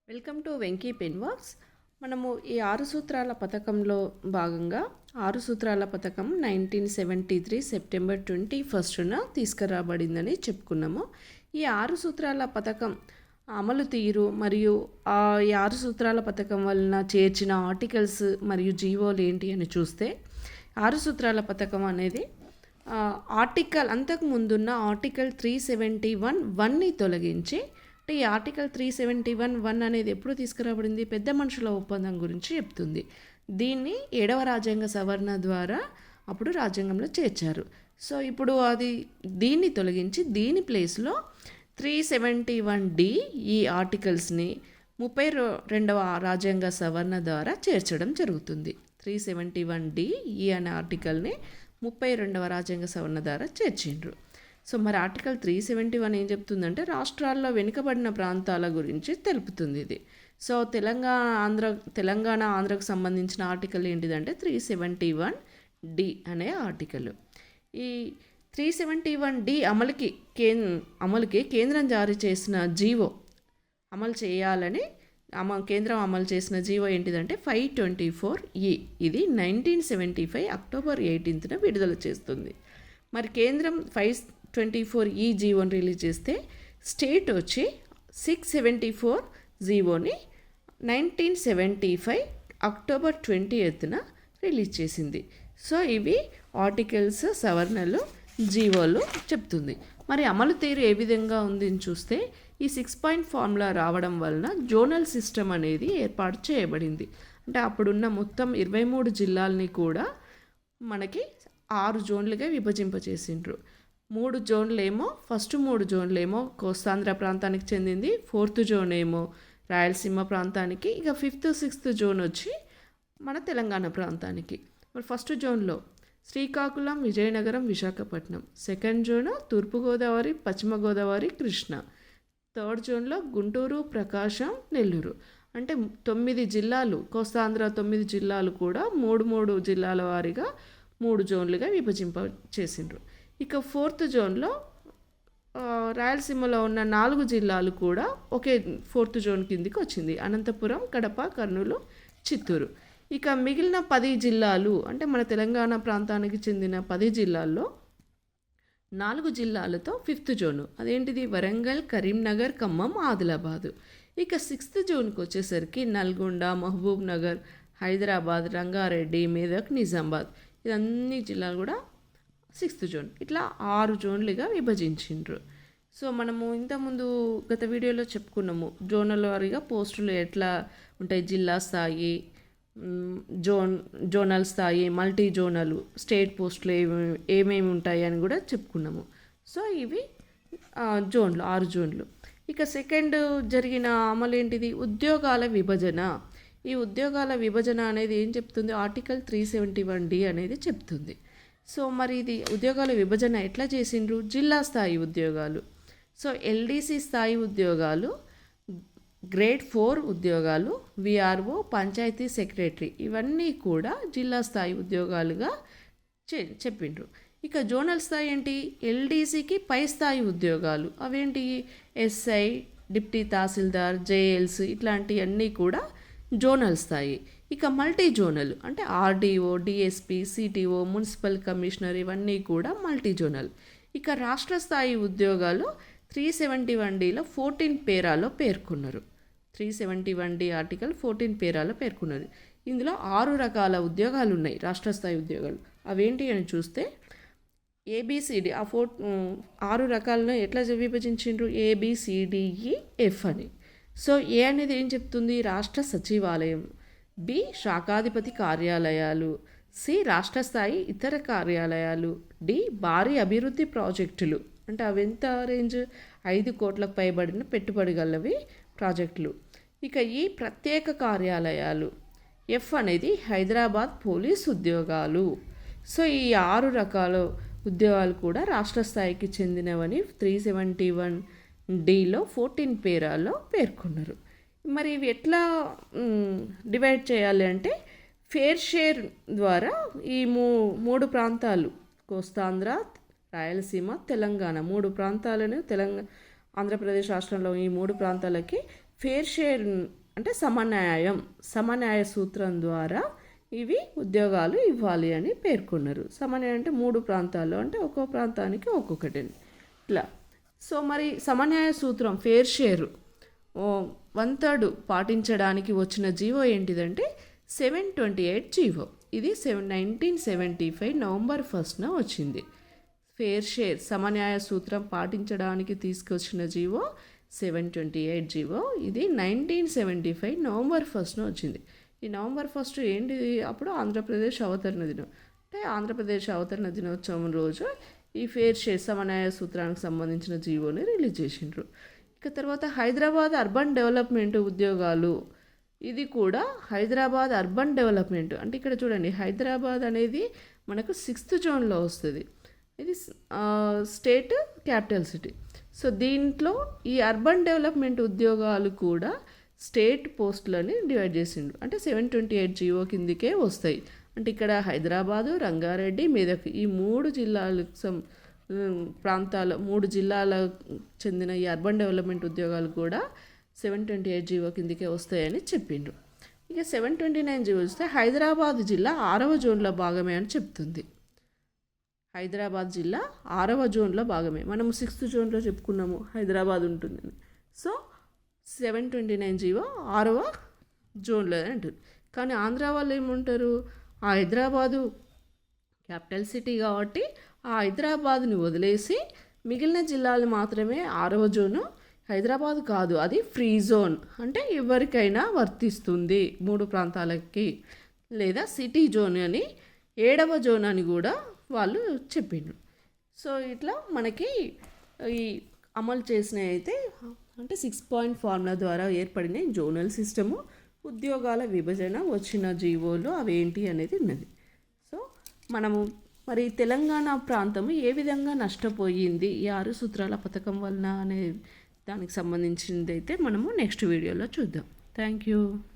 Welcome to Venky pen works. మనము ఈ 6 సూత్రాల పథకంలో భాగంగా 6 సూత్రాల పథకం 1973 సెప్టెంబర్ 21న తీసుకురాబడిందని చెప్పుకున్నాము. ఈ 6 సూత్రాల పథకం అమలు తీరు మరియు ఈ 6 సూత్రాల పథకం వలన చేర్చిన ఆర్టికల్స్ మరియు జీవోలు ఏంటి అని చూస్తే 6 సూత్రాల పథకం అనేది అంతకుముందున్న ఆర్టికల్ 371(1)ని తొలగించి, ఈ ఆర్టికల్ 371(1) అనేది ఎప్పుడు తీసుకురాబడింది? పెద్ద మనుషుల ఒప్పందం గురించి చెప్తుంది. దీన్ని 7వ రాజ్యాంగ సవరణ ద్వారా అప్పుడు రాజ్యాంగంలో చేర్చారు. సో ఇప్పుడు దీన్ని తొలగించి దీని ప్లేస్లో 371(d) ఈ ఆర్టికల్స్ని 32వ రాజ్యాంగ సవరణ ద్వారా చేర్చడం జరుగుతుంది. 371(d) ఈ అనే ఆర్టికల్ని 32వ రాజ్యాంగ సవరణ ద్వారా చేర్చిండ్రు. సో మరి ఆర్టికల్ 371 ఏం చెప్తుందంటే రాష్ట్రాల్లో వెనుకబడిన ప్రాంతాల గురించి తెలుపుతుంది ఇది. సో తెలంగాణ ఆంధ్రకు సంబంధించిన ఆర్టికల్ ఏంటిదంటే 371(d) అనే ఆర్టికల్. ఈ 371(d) అమలుకి కేంద్రం జారీ చేసిన జీవో అమలు చేయాలని కేంద్రం అమలు చేసిన జీవో ఏంటిదంటే 524(e). ఇది 1975 అక్టోబర్ 18న విడుదల చేస్తుంది. మరి కేంద్రం 524(e) జీవోని రిలీజ్ చేస్తే స్టేట్ వచ్చి 674 జీవోని 1975 అక్టోబర్ 20న రిలీజ్ చేసింది. సో ఇవి ఆర్టికల్స్, సవరణలు, జీవోలు చెప్తుంది. మరి అమలు తీరు ఏ విధంగా ఉందని చూస్తే ఈ 6 పాయింట్ ఫార్ములా రావడం వలన జోనల్ సిస్టమ్ అనేది ఏర్పాటు చేయబడింది. అంటే అప్పుడున్న మొత్తం 23 జిల్లాలని కూడా మనకి 6 జోన్లుగా విభజింపచేసిండ్రు. 3 జోన్లేమో ఫస్ట్ 3 జోన్లేమో కోస్తాంధ్ర ప్రాంతానికి చెందింది, 4th జోన్ ఏమో రాయలసీమ ప్రాంతానికి, ఇక 5th 6th జోన్ వచ్చి మన తెలంగాణ ప్రాంతానికి. మరి ఫస్ట్ జోన్లో శ్రీకాకుళం, విజయనగరం, విశాఖపట్నం. సెకండ్ జోన్ తూర్పుగోదావరి, పశ్చిమ గోదావరి, కృష్ణా. థర్డ్ జోన్లో గుంటూరు, ప్రకాశం, నెల్లూరు. అంటే 9 జిల్లాలు, కోస్తాంధ్ర 9 జిల్లాలు కూడా 3 జిల్లాల వారీగా 3 జోన్లుగా చేసిండ్రు. ఇక 4th జోన్లో రాయలసీమలో ఉన్న 4 జిల్లాలు కూడా ఒకే 4th జోన్ కిందికి వచ్చింది. అనంతపురం, కడప, కర్నూలు, చిత్తూరు. ఇక మిగిలిన 10 జిల్లాలు అంటే మన తెలంగాణ ప్రాంతానికి చెందిన 10 జిల్లాల్లో 4 జిల్లాలతో 5th జోను అదేంటిది వరంగల్, కరీంనగర్, ఖమ్మం, ఆదిలాబాదు. ఇక 6th జోన్కి వచ్చేసరికి నల్గొండ, మహబూబ్ నగర్, హైదరాబాద్, రంగారెడ్డి, మెదక్, నిజామాబాద్. ఇదన్నీ జిల్లాలు కూడా 6th జోన్. ఇట్లా 6 జోన్లుగా విభజించిండ్రు. సో మనము ఇంతకుముందు గత వీడియోలో చెప్పుకున్నాము జోనల్ వారీగా పోస్టులు ఎట్లా ఉంటాయి, జిల్లా స్థాయి, జోనల్ స్థాయి, మల్టీ జోనల్, స్టేట్ పోస్టులు ఏమేమి ఉంటాయి అని కూడా చెప్పుకున్నాము. సో ఇవి జోన్లు, 6 జోన్లు. ఇక సెకండ్ జరిగిన అమలు ఏంటిది? ఉద్యోగాల విభజన. ఈ ఉద్యోగాల విభజన అనేది ఏం చెప్తుంది? ఆర్టికల్ 371(d) అనేది చెప్తుంది. సో మరి ఇది ఉద్యోగాల విభజన ఎట్లా చేసిండ్రు? జిల్లా స్థాయి ఉద్యోగాలు, సో ఎల్డీసీ స్థాయి ఉద్యోగాలు, గ్రేడ్ 4 ఉద్యోగాలు, విఆర్ఓ, పంచాయతీ సెక్రటరీ, ఇవన్నీ కూడా జిల్లా స్థాయి ఉద్యోగాలుగా చెప్పిండ్రు. ఇక జోనల్ స్థాయి ఏంటి? ఎల్డీసీకి పై స్థాయి ఉద్యోగాలు, అవేంటి? ఎస్ఐ, డిప్టీ తహసీల్దార్, జేఎల్స్, ఇట్లాంటివన్నీ కూడా జోనల్ స్థాయి. ఇక మల్టీ జోనల్ అంటే RDO, DSP, CTO, municipal commissioner, ఇవన్నీ కూడా మల్టీ జోనల్. ఇక రాష్ట్ర స్థాయి ఉద్యోగాలు 371(d)లో 14 పేరాలో పేర్కొన్నారు. 371(d) ఆర్టికల్ 14 పేరాలో పేర్కొన్నది. ఇందులో 6 రకాల ఉద్యోగాలు ఉన్నాయి, రాష్ట్ర స్థాయి ఉద్యోగాలు. అవేంటి అని చూస్తే ఏబిసిడి, 6 రకాలను ఎట్లా విభజించిండ్రు? ABCDEF అని. సో ఏ అనేది ఏం చెప్తుంది? రాష్ట్ర సచివాలయం. బి శాఖాధిపతి కార్యాలయాలు. సి రాష్ట్ర స్థాయి ఇతర కార్యాలయాలు. డి భారీ అభివృద్ధి ప్రాజెక్టులు, అంటే అవి ఎంత రేంజ్? 5 కోట్లకు పైబడిన పెట్టుబడి గలవి ప్రాజెక్టులు. ఇక ఈ ప్రత్యేక కార్యాలయాలు. ఎఫ్ అనేది హైదరాబాద్ పోలీస్ ఉద్యోగాలు. సో ఈ 6 రకాల ఉద్యోగాలు కూడా రాష్ట్ర స్థాయికి చెందినవని 371(d)లో 14 పేరాల్లో పేర్కొన్నారు. మరి ఇవి ఎట్లా డివైడ్ చేయాలి అంటే ఫేర్ షేర్ ద్వారా ఈ 3 ప్రాంతాలు, కోస్తాంధ్ర, రాయలసీమ, తెలంగాణ, 3 ప్రాంతాలను ఆంధ్రప్రదేశ్ రాష్ట్రంలో ఈ 3 ప్రాంతాలకి ఫేర్ షేర్ అంటే సమన్యాయ సూత్రం ద్వారా ఇవి ఉద్యోగాలు ఇవ్వాలి అని పేర్కొన్నారు. సమన్యాయం అంటే 3 ప్రాంతాల్లో, అంటే ఒక్కో ప్రాంతానికి ఒక్కొక్కటి ఇట్లా. సో మరి సమన్యాయ సూత్రం ఫేర్ షేర్ 1/3 పాటించడానికి వచ్చిన జీవో ఏంటిదంటే 728 జీవో. ఇది 1975 నవంబర్ 1న వచ్చింది. ఫేర్ షేర్ సమన్యాయ సూత్రం పాటించడానికి తీసుకొచ్చిన జీవో 728 జీవో. ఇది 1975 నవంబర్ 1న వచ్చింది. ఈ నవంబర్ 1 ఏంటిది? అప్పుడు ఆంధ్రప్రదేశ్ అవతరణ దినం. అంటే ఆంధ్రప్రదేశ్ అవతరణ దినోత్సవం రోజు ఈ ఫేర్ షేర్ సమన్యాయ సూత్రానికి సంబంధించిన జీవోని రిలీజ్ చేసిండ్రు. ఇక తర్వాత హైదరాబాద్ అర్బన్ డెవలప్మెంట్ ఉద్యోగాలు. ఇది కూడా హైదరాబాద్ అర్బన్ డెవలప్మెంట్. అంటే ఇక్కడ చూడండి, హైదరాబాద్ అనేది మనకు 6th జోన్లో వస్తుంది. ఇది స్టేట్ క్యాపిటల్ సిటీ. సో దీంట్లో ఈ అర్బన్ డెవలప్మెంట్ ఉద్యోగాలు కూడా స్టేట్ పోస్టులని డివైడ్ చేసిండు. అంటే 728 జీవో కిందికే వస్తాయి. అంటే ఇక్కడ హైదరాబాదు, రంగారెడ్డి, మెదక్ ఈ 3 జిల్లాలకు ప్రాంతాల 3 జిల్లాలకు చెందిన ఈ అర్బన్ డెవలప్మెంట్ ఉద్యోగాలు కూడా 728 జీవో కిందికే వస్తాయని చెప్పిండ్రు. ఇక 729 జీవో వస్తే హైదరాబాద్ జిల్లా 6వ జోన్లో భాగమే అని చెప్తుంది. హైదరాబాద్ జిల్లా 6వ జోన్లో భాగమే. మనము 6th జోన్లో చెప్పుకున్నాము హైదరాబాద్ ఉంటుందని. సో 729 జీవో 6వ జోన్లో అంటుంది. కానీ ఆంధ్ర వాళ్ళు ఏమంటారు, ఆ హైదరాబాదు క్యాపిటల్ సిటీ కాబట్టి ఆ హైదరాబాద్ని వదిలేసి మిగిలిన జిల్లాలు మాత్రమే 6వ జోను. హైదరాబాద్ కాదు, అది ఫ్రీ జోన్, అంటే ఎవరికైనా వర్తిస్తుంది 3 ప్రాంతాలకి. లేదా సిటీ జోన్ అని 7వ జోన్ అని కూడా వాళ్ళు చెప్పిండ్రు. సో ఇట్లా మనకి ఈ అమలు చేసినవి అయితే, అంటే 6 పాయింట్ ఫార్ములా ద్వారా ఏర్పడిన జోనల్ సిస్టము, ఉద్యోగాల విభజన, వచ్చిన జీవోలు అవేంటి అనేది ఉన్నది. సో మనము మరి తెలంగాణ ప్రాంతము ఏ విధంగా నష్టపోయింది ఈ 6 సూత్రాల పథకం వలన అనే దానికి సంబంధించింది అయితే మనము నెక్స్ట్ వీడియోలో చూద్దాం. Thank you.